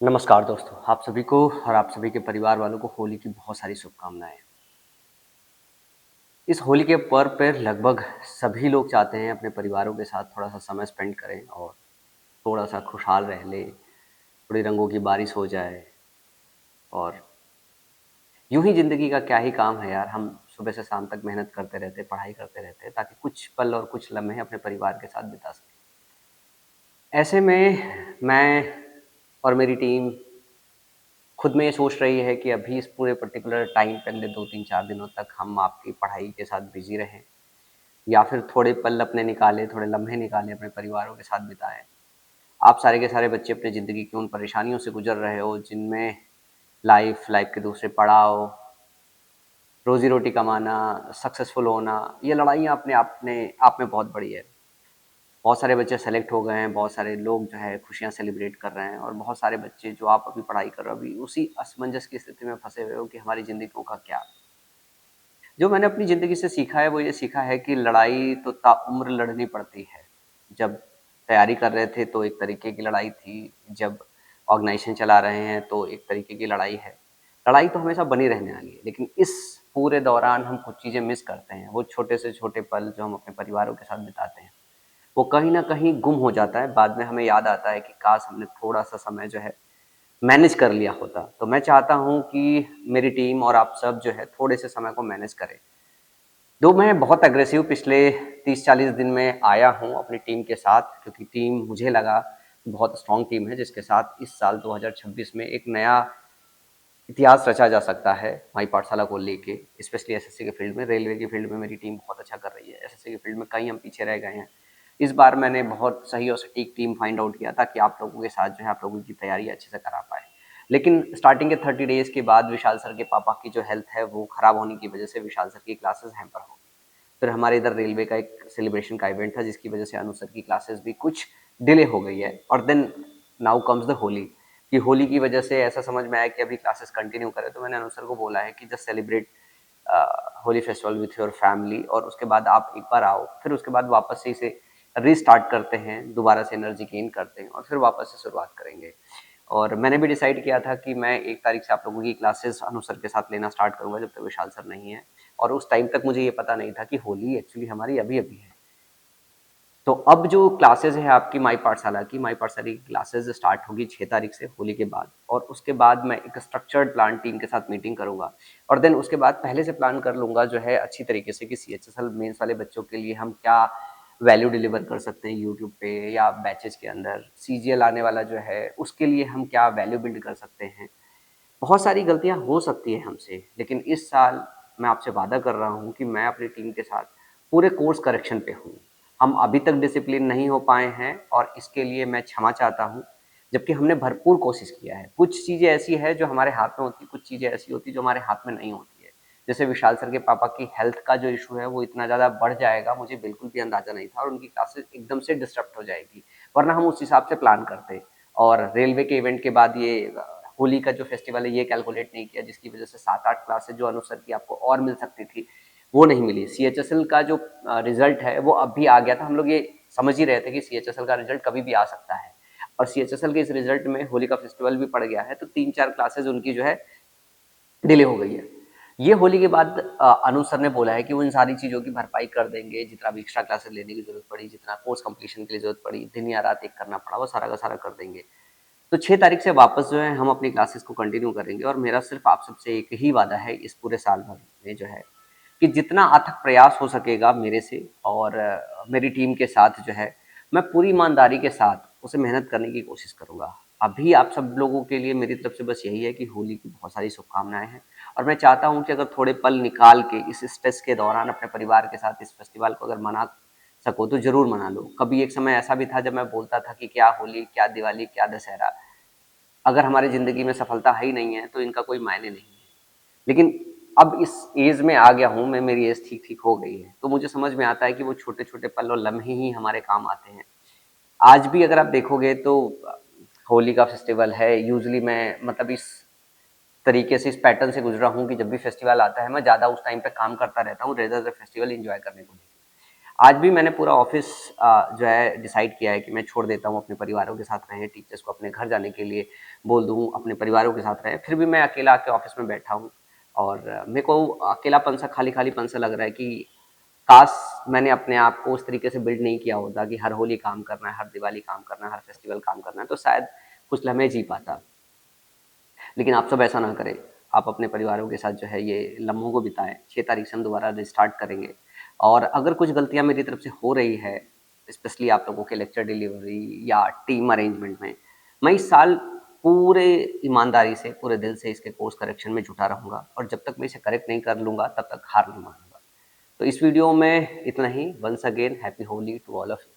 नमस्कार दोस्तों, आप सभी को और आप सभी के परिवार वालों को होली की बहुत सारी शुभकामनाएँ। इस होली के पर्व पे लगभग सभी लोग चाहते हैं अपने परिवारों के साथ थोड़ा-सा समय स्पेंड करें और थोड़ा-सा खुशहाल रह लें, थोड़ी रंगों की बारिश हो जाए और यूँ ही ज़िंदगी का क्या ही काम है यार, हम सुबह से शाम तक मेहनत करते रहते हैं, पढ़ाई करते रहते हैं ताकि कुछ पल और कुछ लम्हे अपने परिवार के साथ बिता सकें। ऐसे में मैं और मेरी टीम खुद में ये सोच रही है कि अभी इस पूरे पर्टिकुलर टाइम पे अगले 2, 3, 4 दिनों तक हम आपकी पढ़ाई के साथ बिज़ी रहें या फिर थोड़े पल अपने निकालें, थोड़े लम्हे निकालें, अपने परिवारों के साथ बिताएँ। आप सारे के सारे बच्चे अपनी ज़िंदगी की उन परेशानियों से गुज़र रहे हो जिनमें लाइफ़ के दूसरे पड़ाव, रोज़ी-रोटी कमाना, सक्सेसफुल होना, ये लड़ाइयाँ अपने आप में बहुत बड़ी है। बहुत सारे बच्चे सेलेक्ट हो गए हैं, बहुत सारे लोग जो है खुशियाँ सेलिब्रेट कर रहे हैं और बहुत सारे बच्चे जो आप अभी पढ़ाई कर रहे हो, अभी उसी असमंजस की स्थिति में फँसे हुए हो कि हमारी ज़िंदगियों का क्या? जो मैंने अपनी ज़िंदगी से सीखा है, वो ये सीखा है कि लड़ाई तो ताउम्र लड़नी पड़ती है। जब तैयारी कर रहे थे, तो एक तरीके की लड़ाई थी, जब ऑर्गनाइज़ेशन चला रहे हैं, तो एक तरीके की लड़ाई है। लड़ाई तो हमेशा बनी रहने वाली है, लेकिन इस पूरे दौरान हम कुछ चीज़ें मिस करते हैं। वो छोटे से छोटे पल जो हम अपने परिवारों के साथ बिताते हैं, वो कहीं न कहीं गुम हो जाता है। बाद में हमें याद आता है कि काश हमने थोड़ा-सा समय जो है मैनेज कर लिया होता। तो मैं चाहता हूँ कि मेरी टीम और आप सब जो है थोड़े से समय को मैनेज करें। तो मैं बहुत एग्रेसिव पिछले 30-40 दिन में आया हूँ अपनी टीम के साथ, क्योंकि टीम मुझे लगा बहुत स्ट्रॉन्ग टीम है जिसके साथ इस साल 2026 में एक नया इतिहास रचा जा सकता है माई पाठशाला को लेके, स्पेशली एसएससी के फील्ड में। रेलवे की फील्ड में मेरी टीम बहुत अच्छा कर रही है, एसएससी के फील्ड में कहीं हम पीछे रह गए हैं। इस बार मैंने बहुत सही और सटीक टीम फाइंड आउट किया ताकि आप लोगों के साथ जो है आप लोगों की तैयारी अच्छे से करा पाएँ। लेकिन स्टार्टिंग के 30 डेज़ के बाद विशाल सर के पापा की जो हेल्थ है वो खराब होने की वजह से विशाल सर की क्लासेस हैम्पर हो गई। फिर हमारे इधर रेलवे का एक सेलिब्रेशन का इवेंट था जिसकी वजह से अनु सर की क्लासेस भी कुछ डिले हो गई है और then now comes the Holi, कि होली की वजह से ऐसा समझ में आया कि अभी क्लासेस कंटिन्यू करें। तो मैंने अनु सर को बोला है कि just celebrate Holi festival with your family और उसके बाद आप एक बार आओ, फिर उसके बाद वापस से इसे रीस्टार्ट करते हैं, दोबारा से एनर्जी गेन करते हैं और फिर वापस से शुरुआत करेंगे। और मैंने भी डिसाइड किया था कि मैं 1 तारीख से आप लोगों की क्लासेस अनु सर के साथ लेना स्टार्ट करूँगा जब तक विशाल सर नहीं है। और उस टाइम तक मुझे ये पता नहीं था कि होली एक्चुअली हमारी अभी-अभी है। तो अब जो क्लासेज़ है आपकी माई पाठशाला की क्लासेज़ स्टार्ट होगी 6 तारीख से होली के बाद, और उसके बाद मैं एक स्ट्रक्चर्ड प्लान टीम के साथ मीटिंग करूँगा और देन उसके बाद पहले से प्लान कर लूँगा जो है अच्छी तरीके से कि सीएचएसएल मेंस वाले बच्चों के लिए हम क्या वैल्यू डिलीवर कर सकते हैं यूट्यूब पे या बैचेज़ के अंदर। सीजीएल आने वाला जो है उसके लिए हम क्या वैल्यू बिल्ड कर सकते हैं। बहुत सारी गलतियाँ हो सकती हैं हमसे, लेकिन इस साल मैं आपसे वादा कर रहा हूँ कि मैं अपनी टीम के साथ पूरे कोर्स करेक्शन पे हूँ। हम अभी तक डिसिप्लिन नहीं हो पाए हैं और इसके लिए मैं क्षमा चाहता हूँ, जबकि हमने भरपूर कोशिश किया है। कुछ चीज़ें ऐसी हैं जो हमारे हाथ में होती हैं, कुछ चीज़ें ऐसी होती हैं जो हमारे हाथ में नहीं होती है। जैसे विशाल सर के पापा की हेल्थ का जो इश्यू है वो इतना ज़्यादा बढ़ जाएगा, मुझे बिल्कुल भी अंदाज़ा नहीं था और उनकी क्लासेस एकदम से डिसरप्ट हो जाएगी, वरना हम उस हिसाब से प्लान करते। और रेलवे के इवेंट के बाद ये होली का जो फेस्टिवल है ये कैलकुलेट नहीं किया, जिसकी वजह से 7-8 क्लासेस जो अनु सर की आपको और मिल सकती थी, वो नहीं मिली। सीएचएसएल का जो रिज़ल्ट है वो अब भी आ गया था। हम लोग ये समझ ही रहे थे कि सीएचएसएल का रिज़ल्ट कभी भी आ सकता है और सीएचएसएल के इस रिज़ल्ट में होली का फेस्टिवल भी पड़ गया है, तो 3-4 क्लासेस उनकी जो है डिले हो गई है। ये होली के बाद अनु सर ने बोला है कि वो इन सारी चीज़ों की भरपाई कर देंगे, जितना भी एक्स्ट्रा क्लासेस लेने की ज़रूरत पड़ी, जितना कोर्स कंप्लीशन के लिए ज़रूरत पड़ी, दिन या रात एक करना पड़ा, वो सारा का सारा कर देंगे। तो 6 तारीख से वापस जो है हम अपनी क्लासेस को कंटिन्यू करेंगे और मेरा सिर्फ़ आप सबसे एक ही वादा है इस पूरे साल भर में जो है, कि जितना अथक प्रयास हो सकेगा मेरे से और मेरी टीम के साथ जो है, मैं पूरी ईमानदारी के साथ उसे मेहनत करने की कोशिश करूँगा। अभी आप सब लोगों के लिए मेरी तरफ से बस यही है कि होली की बहुत सारी शुभकामनाएँ हैं और मैं चाहता हूँ कि अगर थोड़े पल निकाल के इस स्ट्रेस के दौरान अपने परिवार के साथ इस फेस्टिवल को अगर मना सको तो ज़रूर मना लो। कभी एक समय ऐसा भी था जब मैं बोलता था कि क्या होली, क्या दिवाली, क्या दशहरा, अगर हमारी ज़िंदगी में सफलता है ही नहीं है, तो इनका कोई मायने नहीं है। लेकिन अब इस एज में आ गया हूँ मैं, मेरी एज ठीक-ठीक हो गई है, तो मुझे समझ में आता है कि वो छोटे-छोटे पल और लम्हे ही हमारे काम आते हैं। आज भी अगर आप देखोगे तो होली का फेस्टिवल है, यूजुअली मैं मतलब इस तरीके से, इस पैटर्न से गुज़रा हूँ कि जब भी फेस्टिवल आता है, मैं ज़्यादा उस टाइम पे काम करता रहता हूँ रेदर देन फेस्टिवल एन्जॉय करने को लेके। आज भी मैंने पूरा ऑफ़िस जो है डिसाइड किया है कि मैं छोड़ देता हूँ, अपने परिवारों के साथ रहें, टीचर्स को अपने घर जाने के लिए बोल दूँ, अपने परिवारों के साथ रहें। फिर भी मैं अकेला आके ऑफ़िस में बैठा हूँ और मेरे को अकेलापन-सा, खाली-खालीपन-सा लग रहा है कि काश मैंने अपने आप को उस तरीके से बिल्ड नहीं किया होता कि हर होली काम करना है, हर दिवाली काम करना है, हर फेस्टिवल काम करना है, तो शायद कुछ लम्हे जी पाता। लेकिन आप सब ऐसा ना करें। आप अपने परिवारों के साथ जो है ये लम्हों को बिताएँ। 6 तारीख से हम दोबारा रिस्टार्ट करेंगे और अगर कुछ गलतियाँ मेरी तरफ से हो रही है, स्पेशली आप लोगों के लेक्चर डिलीवरी या टीम अरेंजमेंट में, मैं इस साल पूरे ईमानदारी से, पूरे दिल से इसके कोर्स करेक्शन में जुटा रहूँगा और जब तक मैं इसे करेक्ट नहीं कर लूँगा, तब तक हार नहीं मानूँगा। तो इस वीडियो में इतना ही। Once again happy Holi to all of you.